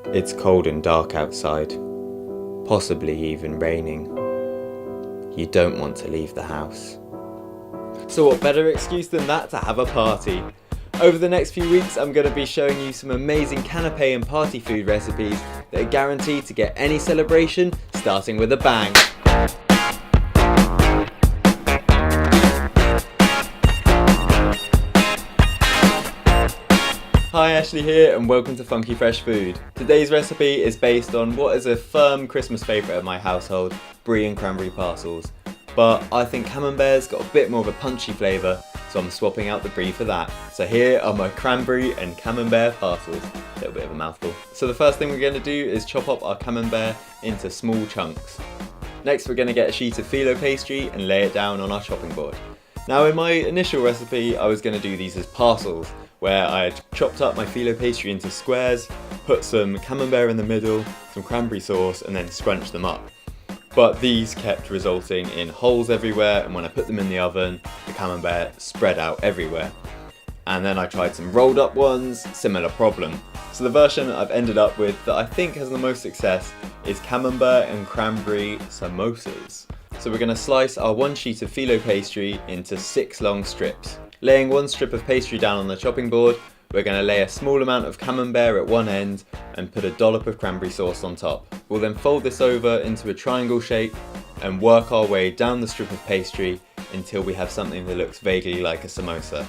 It's cold and dark outside, possibly even raining. You don't want to leave the house. So what better excuse than that to have a party? Over the next few weeks I'm going to be showing you some amazing canapé and party food recipes that are guaranteed to get any celebration starting with a bang. Hi, Ashley here and welcome to Funky Fresh Food. Today's recipe is based on what is a firm Christmas favourite of my household, brie and cranberry parcels. But I think Camembert's got a bit more of a punchy flavour, so I'm swapping out the brie for that. So here are my cranberry and Camembert parcels. A little bit of a mouthful. So the first thing we're going to do is chop up our Camembert into small chunks. Next we're going to get a sheet of filo pastry and lay it down on our chopping board. Now in my initial recipe I was going to do these as parcels, where I had chopped up my filo pastry into squares, put some Camembert in the middle, some cranberry sauce and then scrunched them up. But these kept resulting in holes everywhere, and when I put them in the oven, the Camembert spread out everywhere. And then I tried some rolled up ones, similar problem. So the version I've ended up with that I think has the most success is Camembert and cranberry samosas. So we're going to slice our one sheet of filo pastry into 6 long strips. Laying one strip of pastry down on the chopping board, we're going to lay a small amount of Camembert at one end and put a dollop of cranberry sauce on top. We'll then fold this over into a triangle shape and work our way down the strip of pastry until we have something that looks vaguely like a samosa.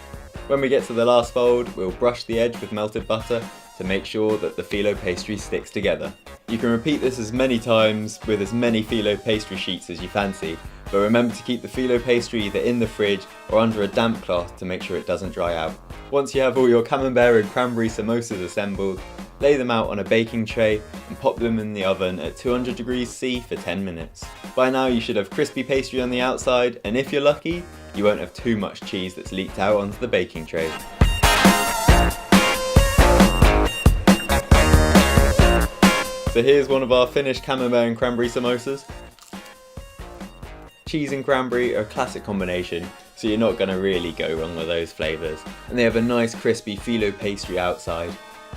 When we get to the last fold, we'll brush the edge with melted butter to make sure that the filo pastry sticks together. You can repeat this as many times with as many filo pastry sheets as you fancy, but remember to keep the filo pastry either in the fridge or under a damp cloth to make sure it doesn't dry out. Once you have all your Camembert and cranberry samosas assembled, lay them out on a baking tray and pop them in the oven at 200 degrees C for 10 minutes. By now you should have crispy pastry on the outside, and if you're lucky, you won't have too much cheese that's leaked out onto the baking tray. So here's one of our finished Camembert and cranberry samosas. Cheese and cranberry are a classic combination, so you're not going to really go wrong with those flavours. And they have a nice crispy filo pastry outside.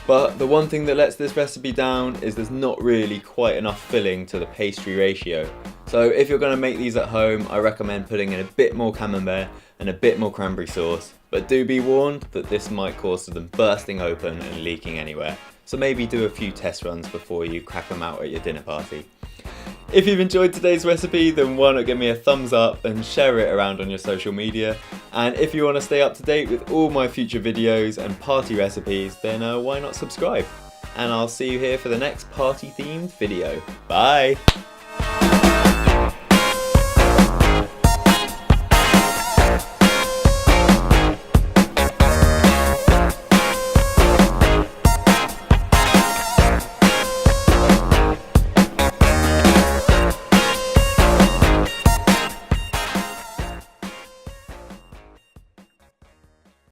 But the one thing that lets this recipe down is there's not really quite enough filling to the pastry ratio. So if you're going to make these at home, I recommend putting in a bit more Camembert and a bit more cranberry sauce. But do be warned that this might cause them bursting open and leaking anywhere. So maybe do a few test runs before you crack them out at your dinner party. If you've enjoyed today's recipe, then why not give me a thumbs up and share it around on your social media. And if you want to stay up to date with all my future videos and party recipes, then why not subscribe? And I'll see you here for the next party themed video. Bye!